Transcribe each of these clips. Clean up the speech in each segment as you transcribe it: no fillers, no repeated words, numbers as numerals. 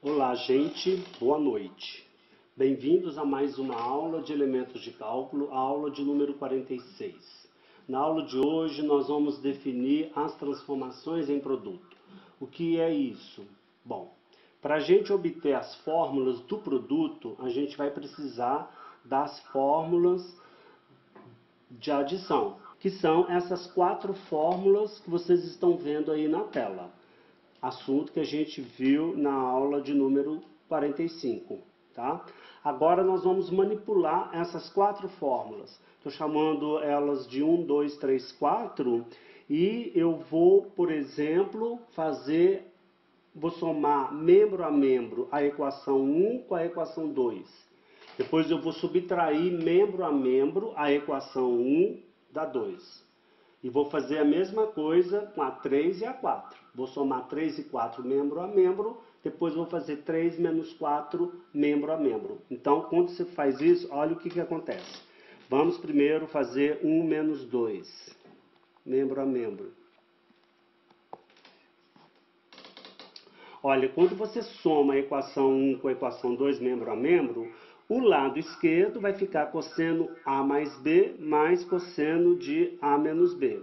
Olá, gente, boa noite. Bem-vindos a mais uma aula de elementos de cálculo, a aula de número 46. Na aula de hoje, nós vamos definir as transformações em produto. O que é isso? Bom, para a gente obter as fórmulas do produto, a gente vai precisar das fórmulas de adição, que são essas 4 fórmulas que vocês estão vendo aí na tela. Assunto que a gente viu na aula de número 45, tá? Agora nós vamos manipular essas 4 fórmulas. Estou chamando elas de 1, 2, 3, 4 e eu vou, por exemplo, vou somar membro a membro a equação 1 com a equação 2. Depois eu vou subtrair membro a membro a equação 1 da 2. E vou fazer a mesma coisa com a 3 e a 4. Vou somar 3 e 4 membro a membro, depois vou fazer 3 menos 4 membro a membro. Então, quando você faz isso, olha o que acontece. Vamos primeiro fazer 1 menos 2, membro a membro. Olha, quando você soma a equação 1 com a equação 2, membro a membro, o lado esquerdo vai ficar cosseno A mais B mais cosseno de A menos B.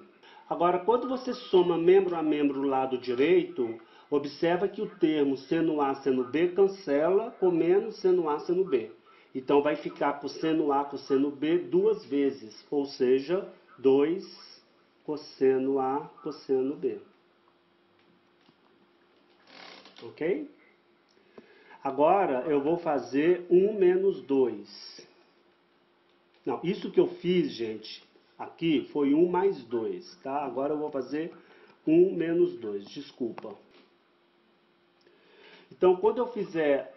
Agora, quando você soma membro a membro o lado direito, observa que o termo seno A, seno B cancela com menos seno A, seno B. Então, vai ficar cosseno A, cosseno B 2 vezes, ou seja, 2 cosseno A, cosseno B. Ok? Agora eu vou fazer 1 menos 2. Não, isso que eu fiz, gente, aqui foi 1 mais 2, tá? Agora eu vou fazer 1 menos 2, desculpa. Então, quando eu fizer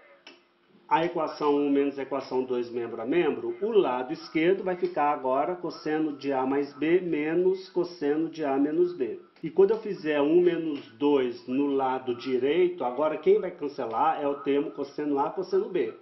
a equação 1 menos a equação 2 membro a membro, o lado esquerdo vai ficar agora cosseno de A mais B menos cosseno de A menos B. E quando eu fizer 1 menos 2 no lado direito, agora quem vai cancelar é o termo cosseno A, cosseno B.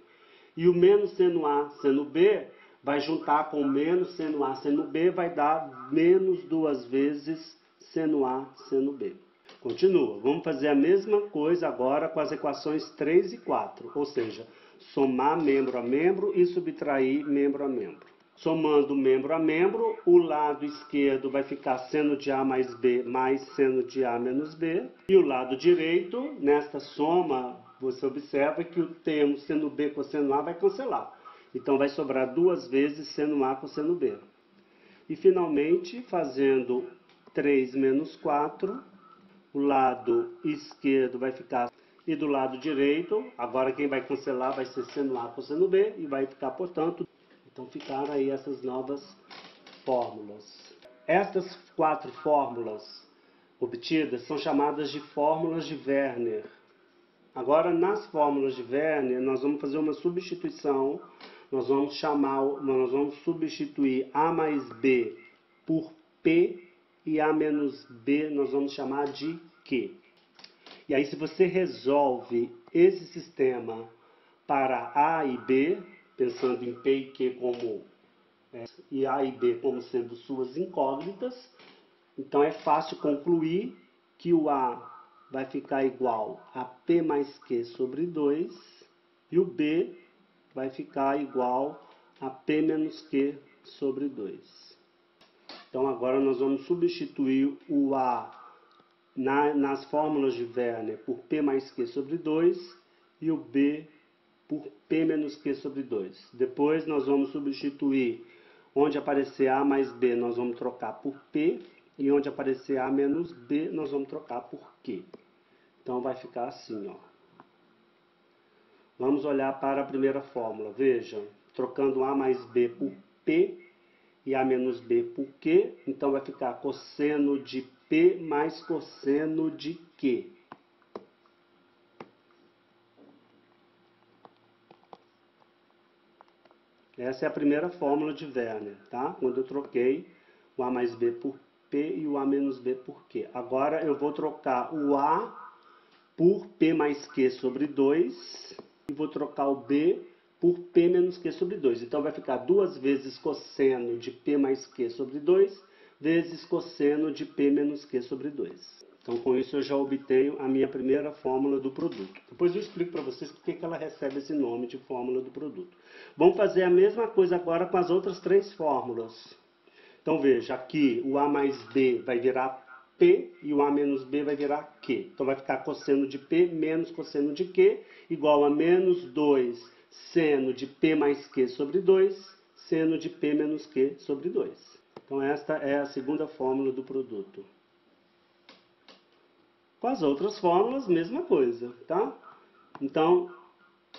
E o menos seno A, seno B, vai juntar com menos seno A, seno B, vai dar menos 2 vezes seno A, seno B. Continua. Vamos fazer a mesma coisa agora com as equações 3 e 4, ou seja, somar membro a membro e subtrair membro a membro. Somando membro a membro, o lado esquerdo vai ficar seno de A mais B mais seno de A menos B. E o lado direito, nesta soma, você observa que o termo seno B cosseno A vai cancelar. Então, vai sobrar 2 vezes seno A cosseno B. E, finalmente, fazendo 3 menos 4, o lado esquerdo vai ficar, e do lado direito, agora quem vai cancelar vai ser seno A cosseno B, e vai ficar, portanto, então ficaram aí essas novas fórmulas. Estas 4 fórmulas obtidas são chamadas de fórmulas de Werner. Agora, nas fórmulas de Werner, nós vamos fazer uma substituição. Nós vamos substituir A mais B por P e A menos B nós vamos chamar de Q. E aí, se você resolve esse sistema para A e B, pensando em P e Q e A e B como sendo suas incógnitas, então é fácil concluir que o A vai ficar igual a P mais Q sobre 2 e o B vai ficar igual a P menos Q sobre 2. Então agora nós vamos substituir o A nas fórmulas de Werner por P mais Q sobre 2 e o B por P menos Q sobre 2. Depois nós vamos substituir, onde aparecer A mais B nós vamos trocar por P e onde aparecer A menos B nós vamos trocar por Q. Então vai ficar assim, ó. Vamos olhar para a primeira fórmula. Veja, trocando A mais B por P e A menos B por Q, então vai ficar cosseno de P mais cosseno de Q. Essa é a primeira fórmula de Werner, tá? Quando eu troquei o A mais B por P e o A menos B por Q. Agora eu vou trocar o A por P mais Q sobre 2 e vou trocar o B por P menos Q sobre 2. Então vai ficar 2 vezes cosseno de P mais Q sobre 2 vezes cosseno de P menos Q sobre 2. Então, com isso, eu já obtenho a minha primeira fórmula do produto. Depois eu explico para vocês por que ela recebe esse nome de fórmula do produto. Vamos fazer a mesma coisa agora com as outras três fórmulas. Então, veja, aqui o A mais B vai virar P e o A menos B vai virar Q. Então, vai ficar cosseno de P menos cosseno de Q igual a menos 2 seno de P mais Q sobre 2, seno de P menos Q sobre 2. Então, esta é a segunda fórmula do produto. Com as outras fórmulas, mesma coisa, tá? Então,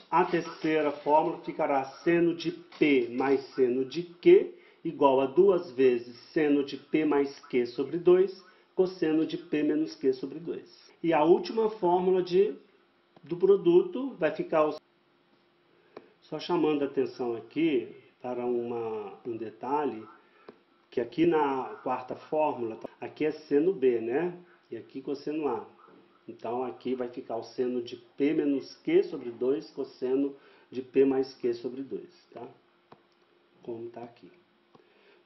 a terceira fórmula ficará seno de P mais seno de Q igual a 2 vezes seno de P mais Q sobre 2, cosseno de P menos Q sobre 2. E a última fórmula do produto vai ficar... Só chamando a atenção aqui para um detalhe, que aqui na quarta fórmula, aqui é seno B, né? E aqui cosseno A. Então, aqui vai ficar o seno de P menos Q sobre 2, cosseno de P mais Q sobre 2, tá? Como está aqui.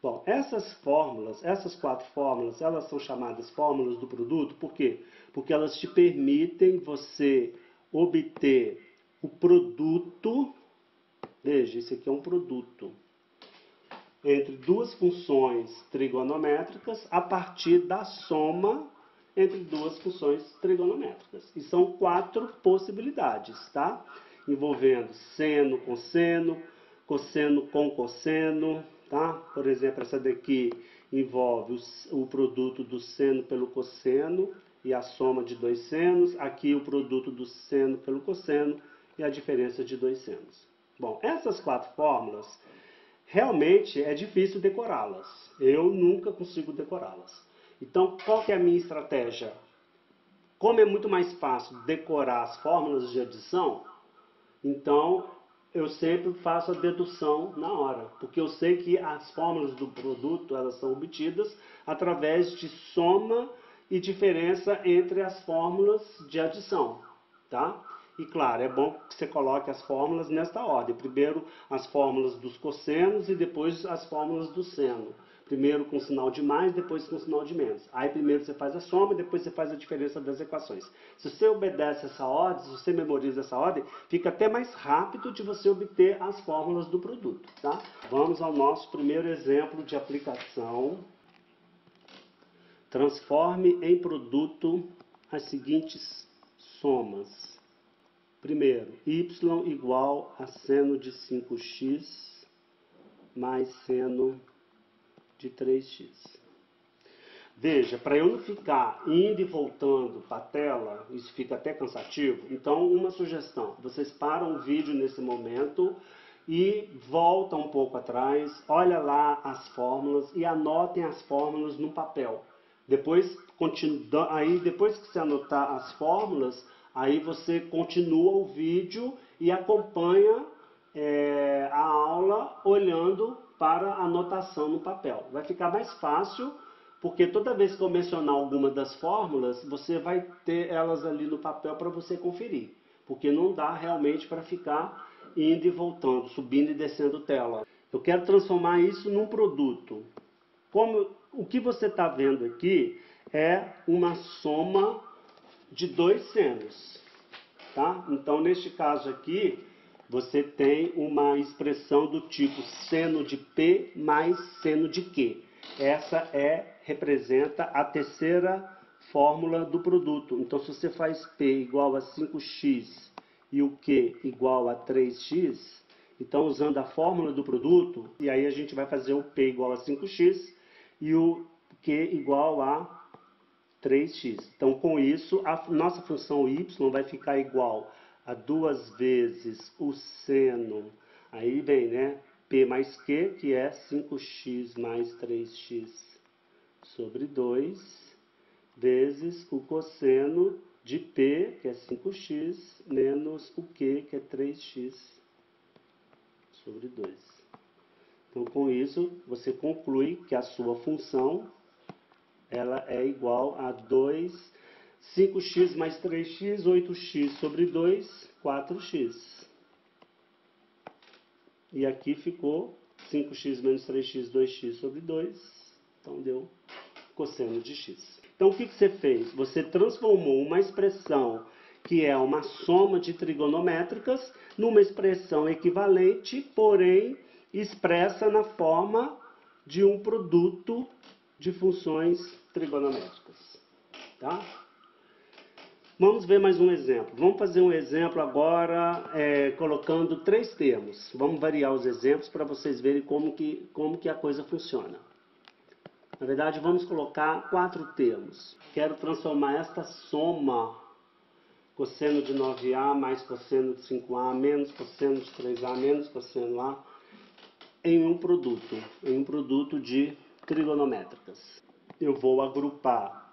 Bom, essas quatro fórmulas, elas são chamadas fórmulas do produto, por quê? Porque elas te permitem você obter o produto, veja, esse aqui é um produto, entre duas funções trigonométricas a partir da soma entre duas funções trigonométricas. E são quatro possibilidades, tá? Envolvendo seno com seno, cosseno com cosseno, tá? Por exemplo, essa daqui envolve o produto do seno pelo cosseno e a soma de dois senos. Aqui o produto do seno pelo cosseno e a diferença de dois senos. Bom, essas quatro fórmulas, realmente é difícil decorá-las. Eu nunca consigo decorá-las. Então, qual que é a minha estratégia? Como é muito mais fácil decorar as fórmulas de adição, então eu sempre faço a dedução na hora, porque eu sei que as fórmulas do produto, elas são obtidas através de soma e diferença entre as fórmulas de adição, tá? E claro, é bom que você coloque as fórmulas nesta ordem. Primeiro as fórmulas dos cossenos e depois as fórmulas do seno. Primeiro com sinal de mais, depois com sinal de menos. Aí primeiro você faz a soma e depois você faz a diferença das equações. Se você obedece essa ordem, se você memoriza essa ordem, fica até mais rápido de você obter as fórmulas do produto, tá? Vamos ao nosso primeiro exemplo de aplicação. Transforme em produto as seguintes somas. Primeiro, y igual a seno de 5x mais seno de 3x. Veja, para eu não ficar indo e voltando para a tela, isso fica até cansativo, então uma sugestão, vocês param o vídeo nesse momento e voltam um pouco atrás, olha lá as fórmulas e anotem as fórmulas no papel. Depois que você anotar as fórmulas, aí você continua o vídeo e acompanha a aula olhando para a anotação no papel. Vai ficar mais fácil, porque toda vez que eu mencionar alguma das fórmulas, você vai ter elas ali no papel para você conferir. Porque não dá realmente para ficar indo e voltando, subindo e descendo tela. Eu quero transformar isso num produto. O que você está vendo aqui é uma soma de dois senos, tá? Então, neste caso aqui, você tem uma expressão do tipo seno de P mais seno de Q. Essa representa a terceira fórmula do produto. Então, se você faz P igual a 5x e o Q igual a 3x, então, usando a fórmula do produto, e aí a gente vai fazer o P igual a 5x e o Q igual a 3x. Então, com isso, a nossa função y vai ficar igual a 2 vezes o seno, aí vem, né, P mais Q, que é 5x mais 3x sobre 2, vezes o cosseno de P, que é 5x, menos o Q, que é 3x sobre 2. Então, com isso, você conclui que a sua função ela é igual a 5x mais 3x, 8x sobre 2, 4x. E aqui ficou 5x menos 3x, 2x sobre 2. Então, deu cosseno de x. Então, o que você fez? Você transformou uma expressão que é uma soma de trigonométricas numa expressão equivalente, porém expressa na forma de um produto de funções trigonométricas. Tá? Vamos ver mais um exemplo. Vamos fazer um exemplo agora colocando 3 termos. Vamos variar os exemplos para vocês verem como que a coisa funciona. Na verdade, vamos colocar 4 termos. Quero transformar esta soma, cosseno de 9A mais cosseno de 5A menos cosseno de 3A menos cosseno A, em um produto de trigonométricas. Eu vou agrupar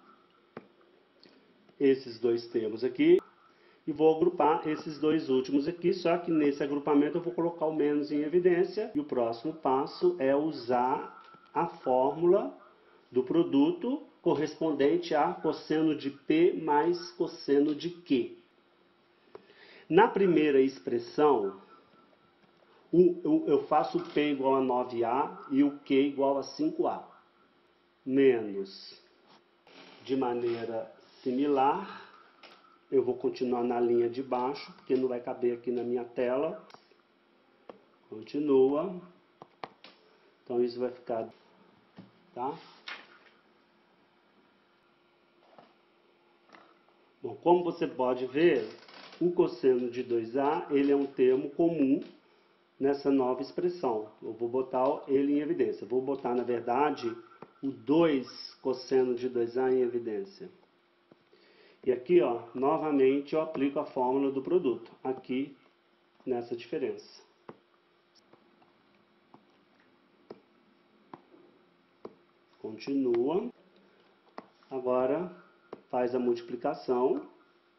esses 2 termos aqui e vou agrupar esses 2 últimos aqui, só que nesse agrupamento eu vou colocar o menos em evidência, e o próximo passo é usar a fórmula do produto correspondente a cosseno de P mais cosseno de Q. Na primeira expressão, eu faço o P igual a 9A e o Q igual a 5A. Menos, de maneira similar, eu vou continuar na linha de baixo, porque não vai caber aqui na minha tela. Continua. Então, isso vai ficar, tá? Bom, como você pode ver, o cosseno de 2A, ele é um termo comum nessa nova expressão. Eu vou botar ele em evidência. Vou botar, na verdade, o 2 cosseno de 2A em evidência. E aqui, ó, novamente, eu aplico a fórmula do produto, aqui nessa diferença. Continua. Agora, faz a multiplicação.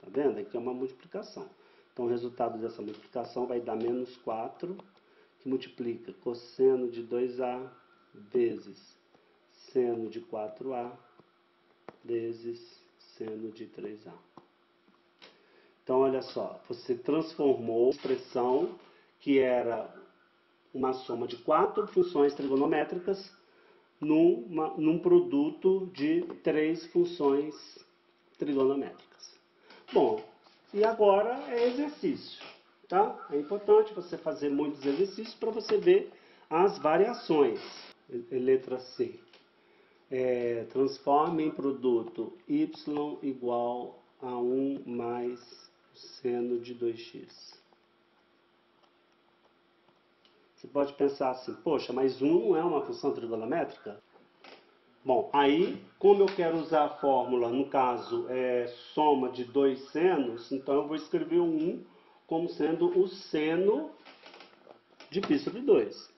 Tá vendo? Aqui é uma multiplicação. Então, o resultado dessa multiplicação vai dar menos 4, que multiplica cosseno de 2A vezes seno de 4A vezes seno de 3A. Então, olha só, você transformou a expressão que era uma soma de 4 funções trigonométricas num produto de 3 funções trigonométricas. Bom, e agora é exercício, tá? É importante você fazer muitos exercícios para você ver as variações. Letra C. Transforme em produto y igual a 1 mais seno de 2x. Você pode pensar assim, poxa, mas 1 não é uma função trigonométrica? Bom, aí, como eu quero usar a fórmula, no caso, soma de 2 senos, então eu vou escrever o 1 como sendo o seno de π sobre 2.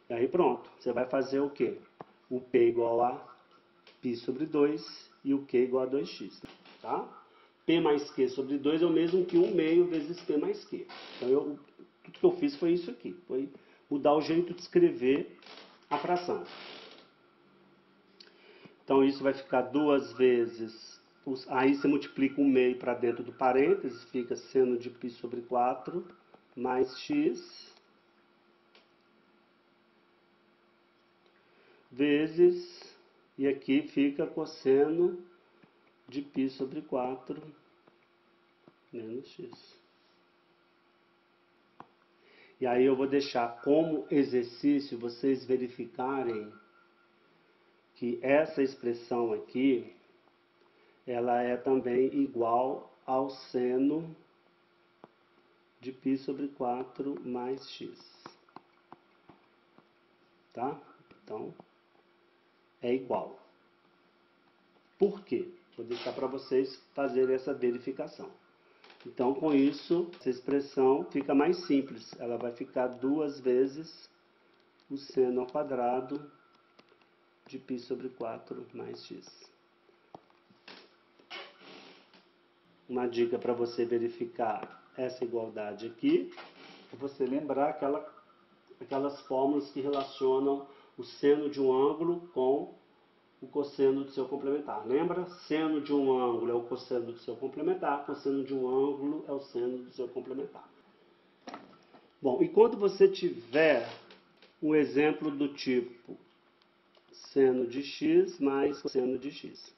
E aí pronto, você vai fazer o quê? O P igual a π sobre 2 e o Q igual a 2x. Tá? P mais Q sobre 2 é o mesmo que 1 meio vezes P mais Q. Então, tudo que eu fiz foi isso aqui. Foi mudar o jeito de escrever a fração. Então, isso vai ficar 2 vezes... Aí você multiplica 1 meio para dentro do parênteses, fica seno de π sobre 4 mais x vezes... E aqui fica cosseno de π sobre 4 menos x. E aí eu vou deixar como exercício vocês verificarem que essa expressão aqui, ela é também igual ao seno de π sobre 4 mais x. Tá? Então, é igual. Por quê? Vou deixar para vocês fazerem essa verificação. Então, com isso, essa expressão fica mais simples. Ela vai ficar 2 vezes o seno ao quadrado de π sobre 4 mais x. Uma dica para você verificar essa igualdade aqui é você lembrar aquelas fórmulas que relacionam o seno de um ângulo com o cosseno do seu complementar. Lembra? Seno de um ângulo é o cosseno do seu complementar, cosseno de um ângulo é o seno do seu complementar. Bom, e quando você tiver um exemplo do tipo seno de x mais cosseno de x?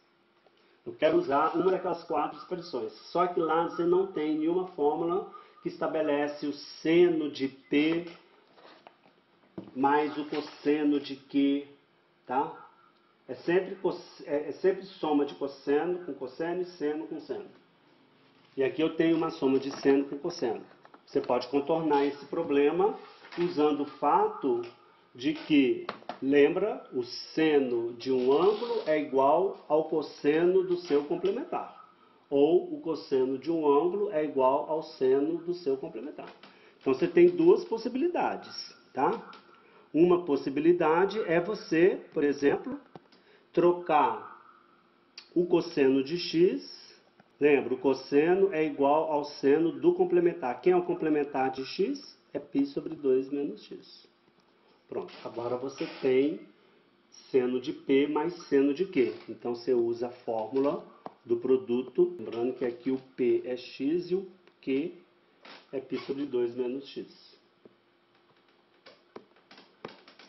Eu quero usar uma daquelas 4 expressões. Só que lá você não tem nenhuma fórmula que estabelece o seno de P mais o cosseno de Q, tá? É sempre soma de cosseno com cosseno e seno com seno. E aqui eu tenho uma soma de seno com cosseno. Você pode contornar esse problema usando o fato de que, lembra, o seno de um ângulo é igual ao cosseno do seu complementar. Ou o cosseno de um ângulo é igual ao seno do seu complementar. Então você tem 2 possibilidades, tá? Uma possibilidade é você, por exemplo, trocar o cosseno de x. Lembra, o cosseno é igual ao seno do complementar. Quem é o complementar de x? É π sobre 2 menos x. Pronto, agora você tem seno de P mais seno de Q. Então você usa a fórmula do produto, lembrando que aqui o P é x e o Q é π sobre 2 menos x.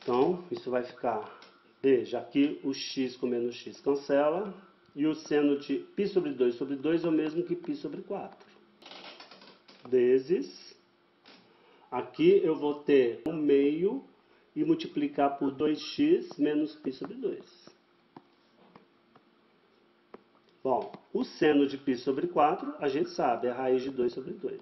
Então, isso vai ficar, veja, aqui o x com menos x cancela, e o seno de π sobre 2 é o mesmo que π sobre 4. Vezes, aqui eu vou ter 1 meio e multiplicar por 2x menos π sobre 2. Bom, o seno de π sobre 4, a gente sabe, é a raiz de 2 sobre 2.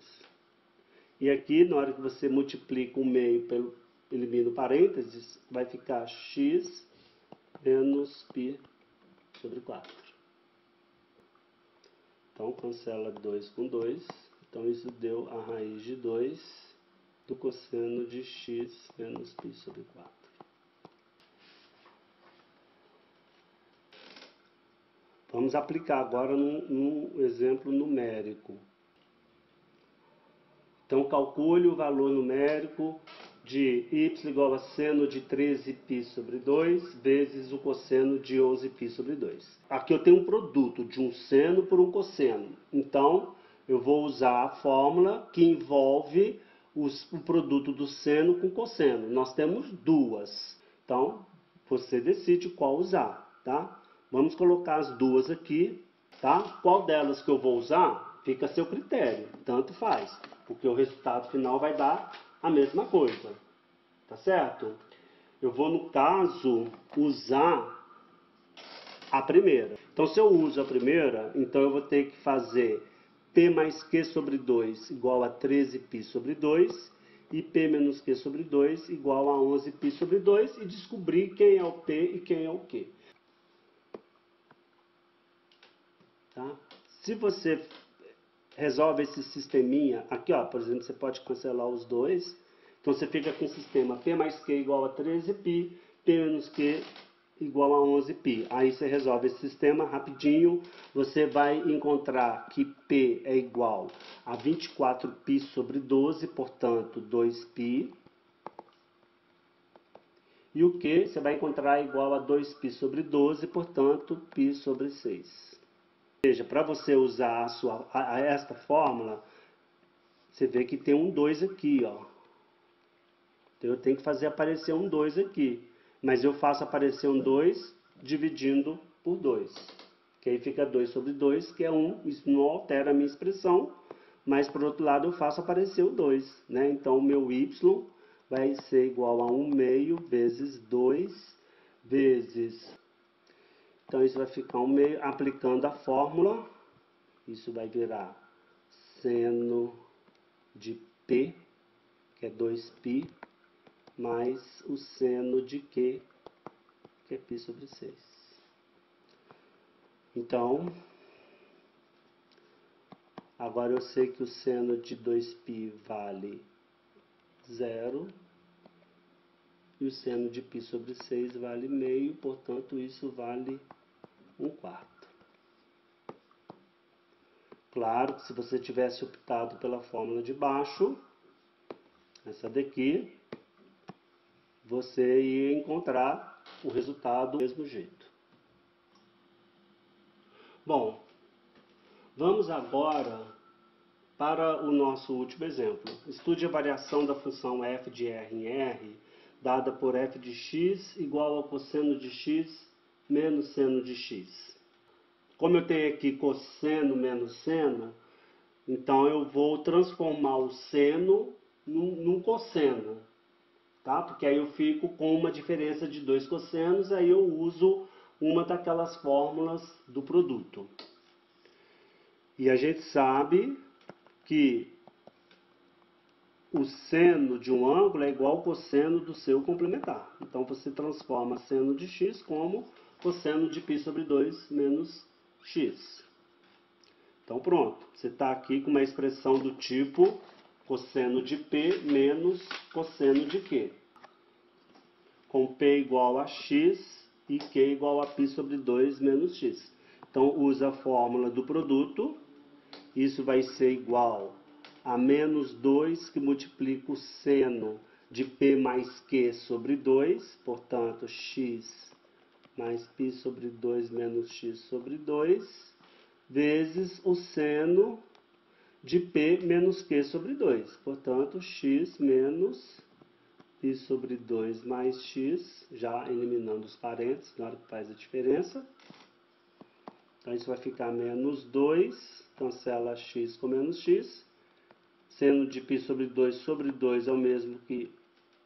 E aqui, na hora que você multiplica 1 meio elimina o parênteses, vai ficar x menos π sobre 4. Então, cancela 2 com 2. Então, isso deu a raiz de 2 do cosseno de x menos π sobre 4. Vamos aplicar agora num exemplo numérico. Então, calcule o valor numérico de y igual a seno de 13π sobre 2 vezes o cosseno de 11π sobre 2. Aqui eu tenho um produto de um seno por um cosseno. Então, eu vou usar a fórmula que envolve o produto do seno com cosseno. Nós temos 2. Então, você decide qual usar, tá? Vamos colocar as 2 aqui, tá? Qual delas que eu vou usar, fica a seu critério. Tanto faz, porque o resultado final vai dar a mesma coisa, tá certo? Eu vou, no caso, usar a primeira. Então, se eu uso a primeira, então eu vou ter que fazer P mais Q sobre 2 igual a 13π sobre 2 e P menos Q sobre 2 igual a 11π sobre 2 e descobrir quem é o P e quem é o Q. Tá? Se você resolve esse sisteminha, aqui ó, por exemplo, você pode cancelar os dois, então você fica com o sistema P mais Q igual a 13π, P menos Q igual a 11π. Aí você resolve esse sistema rapidinho, você vai encontrar que P é igual a 24π sobre 12, portanto 2π. E o Q você vai encontrar igual a 2π sobre 12, portanto π sobre 6. Ou seja, para você usar esta fórmula, você vê que tem um 2 aqui, ó. Então eu tenho que fazer aparecer um 2 aqui. Mas eu faço aparecer um 2 dividindo por 2. Que aí fica 2 sobre 2, que é 1. Isso não altera a minha expressão. Mas, por outro lado, eu faço aparecer o 2. Né? Então, o meu y vai ser igual a 1 meio vezes 2 vezes... Então, isso vai ficar 1 meio, aplicando a fórmula, isso vai virar seno de P, que é 2π, mais o seno de Q, que é π sobre 6. Então, agora eu sei que o seno de 2π vale 0, e o seno de π sobre 6 vale meio, portanto, isso vale 1/4. Claro que se você tivesse optado pela fórmula de baixo, essa daqui, você ia encontrar o resultado do mesmo jeito. Bom, vamos agora para o nosso último exemplo. Estude a variação da função f de r em r, dada por f de x igual ao cosseno de x menos seno de x. Como eu tenho aqui cosseno menos seno, então eu vou transformar o seno num cosseno, tá? Porque aí eu fico com uma diferença de 2 cossenos, aí eu uso uma daquelas fórmulas do produto. E a gente sabe que o seno de um ângulo é igual ao cosseno do seu complementar. Então você transforma seno de x como cosseno de π sobre 2 menos x. Então pronto, você está aqui com uma expressão do tipo cosseno de P menos cosseno de Q. Com P igual a x e Q igual a π sobre 2 menos x. Então usa a fórmula do produto, isso vai ser igual a menos 2 que multiplica o seno de P mais Q sobre 2, portanto x mais π sobre 2 menos x sobre 2, vezes o seno de P menos Q sobre 2. Portanto, x menos π sobre 2 mais x, já eliminando os parênteses, na hora que faz a diferença. Então, isso vai ficar menos 2, cancela x com menos x. Seno de π sobre 2 é o mesmo que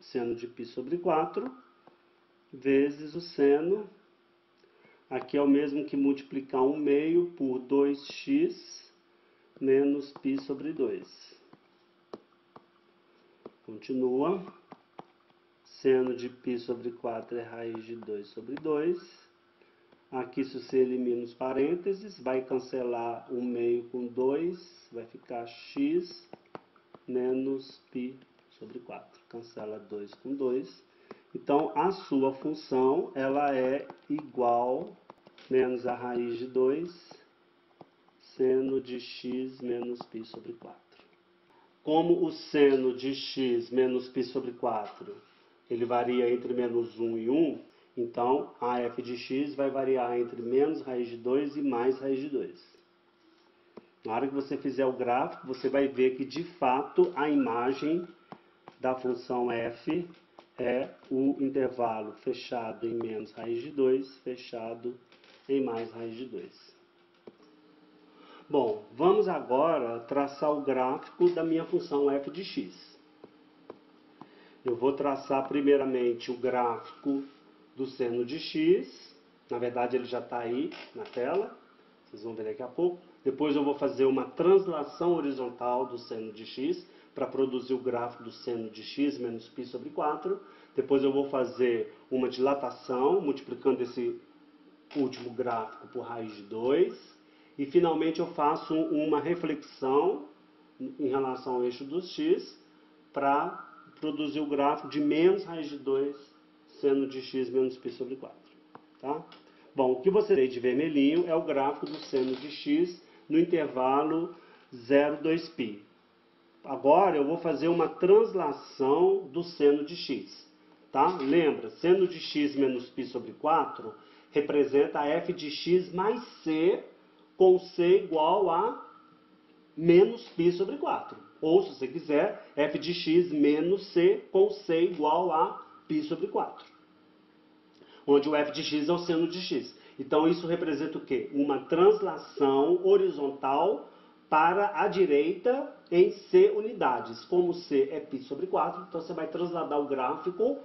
seno de π sobre 4, vezes o seno. Aqui é o mesmo que multiplicar 1 meio por 2x menos π sobre 2. Continua. Seno de π sobre 4 é raiz de 2 sobre 2. Aqui, se você elimina os parênteses, vai cancelar 1 meio com 2, vai ficar x menos π sobre 4. Cancela 2 com 2. Então, a sua função ela é igual menos a raiz de 2, seno de x menos π sobre 4. Como o seno de x menos π sobre 4, ele varia entre menos 1 e 1, então a f de x vai variar entre menos raiz de 2 e mais raiz de 2. Na hora que você fizer o gráfico, você vai ver que de fato a imagem da função f é o intervalo fechado em menos raiz de 2, fechado em mais raiz de 2. Bom, vamos agora traçar o gráfico da minha função f de x. Eu vou traçar primeiramente o gráfico do seno de x. Na verdade, ele já está aí na tela. Vocês vão ver daqui a pouco. Depois eu vou fazer uma translação horizontal do seno de x para produzir o gráfico do seno de x menos π sobre 4. Depois eu vou fazer uma dilatação, multiplicando esse último gráfico por raiz de 2. E finalmente eu faço uma reflexão em relação ao eixo dos x para produzir o gráfico de menos raiz de 2 seno de x menos π sobre 4. Tá? Bom, o que você vê de vermelhinho é o gráfico do seno de x no intervalo 0, 2π. Agora eu vou fazer uma translação do seno de x. Tá? Lembra, seno de x menos π sobre 4 representa a f de x mais c com c igual a menos π sobre 4. Ou, se você quiser, f de x menos c com c igual a π sobre 4. Onde o f de x é o seno de x. Então, isso representa o quê? Uma translação horizontal para a direita em c unidades. Como c é π sobre 4, então você vai trasladar o gráfico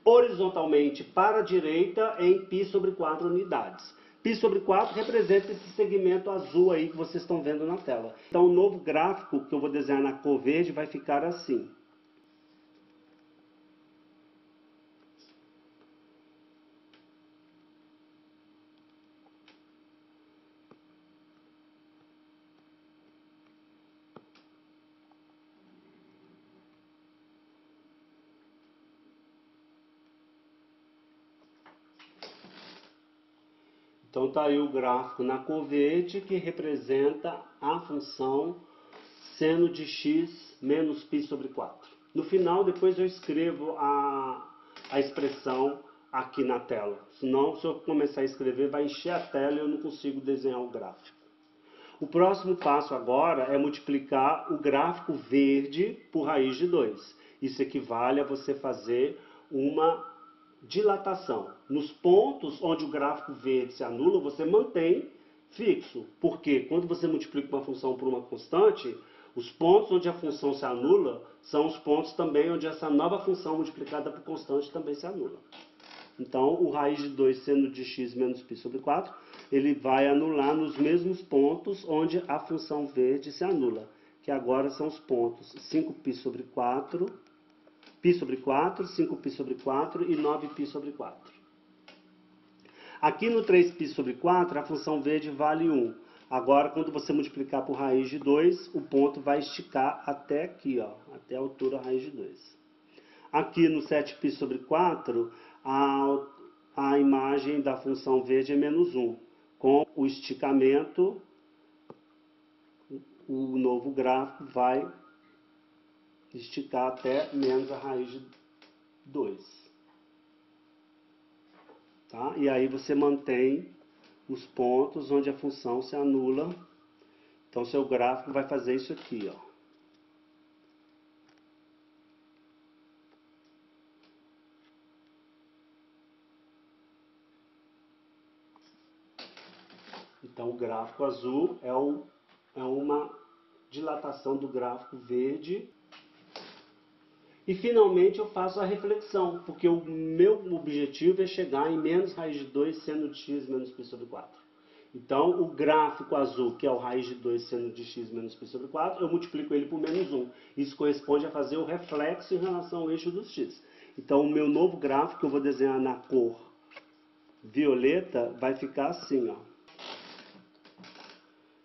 horizontalmente para a direita em π sobre 4 unidades. Π sobre 4 representa esse segmento azul aí que vocês estão vendo na tela. Então, o novo gráfico que eu vou desenhar na cor verde vai ficar assim. Então, está aí o gráfico na cor verde que representa a função seno de x menos π sobre 4. No final, depois eu escrevo a expressão aqui na tela. Senão, se eu começar a escrever, vai encher a tela e eu não consigo desenhar o gráfico. O próximo passo agora é multiplicar o gráfico verde por raiz de 2. Isso equivale a você fazer uma dilatação. Nos pontos onde o gráfico verde se anula, você mantém fixo, porque quando você multiplica uma função por uma constante, os pontos onde a função se anula são os pontos também onde essa nova função multiplicada por constante também se anula. Então, o raiz de 2 seno de x menos π sobre 4, ele vai anular nos mesmos pontos onde a função verde se anula, que agora são os pontos 5π sobre 4, π sobre 4, 5π sobre 4 e 9π sobre 4. Aqui no 3π sobre 4, a função verde vale 1. Agora, quando você multiplicar por raiz de 2, o ponto vai esticar até aqui, ó, até a altura raiz de 2. Aqui no 7π sobre 4, a imagem da função verde é menos 1. Com o esticamento, o novo gráfico vai esticar até menos a raiz de 2. Tá? E aí você mantém os pontos onde a função se anula. Então, seu gráfico vai fazer isso aqui, ó. Então, o gráfico azul é uma dilatação do gráfico verde. E, finalmente, eu faço a reflexão, porque o meu objetivo é chegar em menos raiz de 2 seno de x menos π sobre 4. Então, o gráfico azul, que é o raiz de 2 seno de x menos π sobre 4, eu multiplico ele por menos 1. Isso corresponde a fazer o reflexo em relação ao eixo dos x. Então, o meu novo gráfico, que eu vou desenhar na cor violeta, vai ficar assim, ó.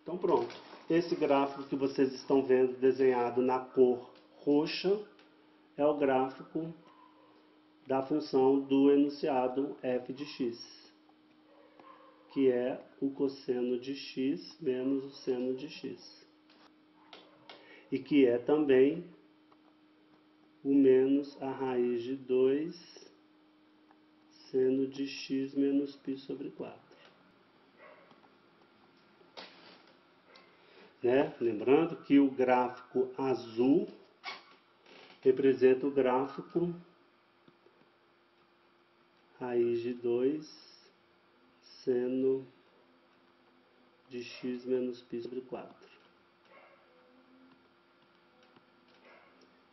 Então, pronto. Esse gráfico que vocês estão vendo desenhado na cor roxa é o gráfico da função do enunciado f de x, que é o cosseno de x menos o seno de x. E que é também o menos a raiz de 2 seno de x menos π sobre 4. Né? Lembrando que o gráfico azul representa o gráfico raiz de 2 seno de x menos π sobre 4.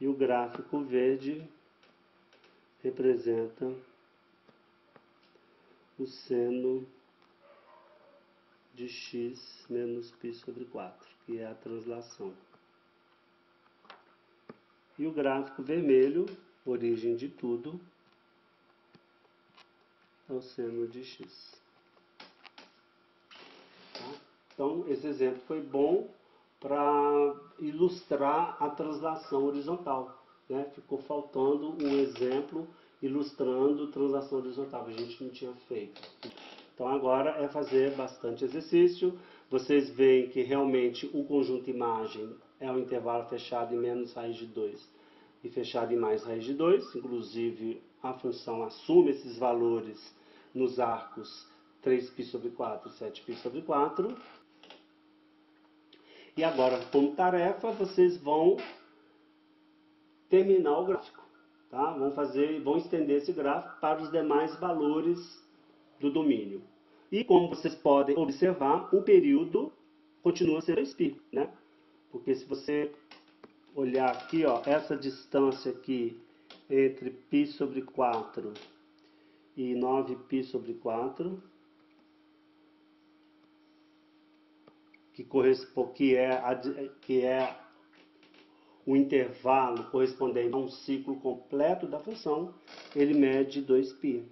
E o gráfico verde representa o seno de x menos π sobre 4, que é a translação. E o gráfico vermelho, origem de tudo, é o seno de x. Tá? Então, esse exemplo foi bom para ilustrar a translação horizontal. Né? Ficou faltando um exemplo ilustrando translação horizontal, que a gente não tinha feito. Então, agora é fazer bastante exercício. Vocês veem que realmente o conjunto imagem é um intervalo fechado em menos raiz de 2 e fechado em mais raiz de 2. Inclusive, a função assume esses valores nos arcos 3π sobre 4 e 7π sobre 4. E agora, como tarefa, vocês vão terminar o gráfico. Tá? Vão estender esse gráfico para os demais valores do domínio. E como vocês podem observar, o período continua sendo 2π, né? Porque se você olhar aqui, ó, essa distância aqui entre π sobre 4 e 9π sobre 4, que é o intervalo correspondente a um ciclo completo da função, ele mede 2π.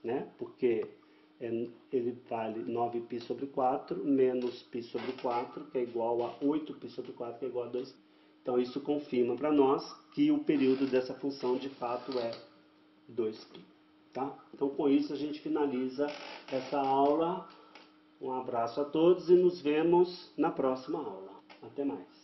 Né? Porque ele vale 9π sobre 4 menos π sobre 4, que é igual a 8π sobre 4, que é igual a 2π. Então, isso confirma para nós que o período dessa função, de fato, é 2π. Tá? Então, com isso, a gente finaliza essa aula. Um abraço a todos e nos vemos na próxima aula. Até mais.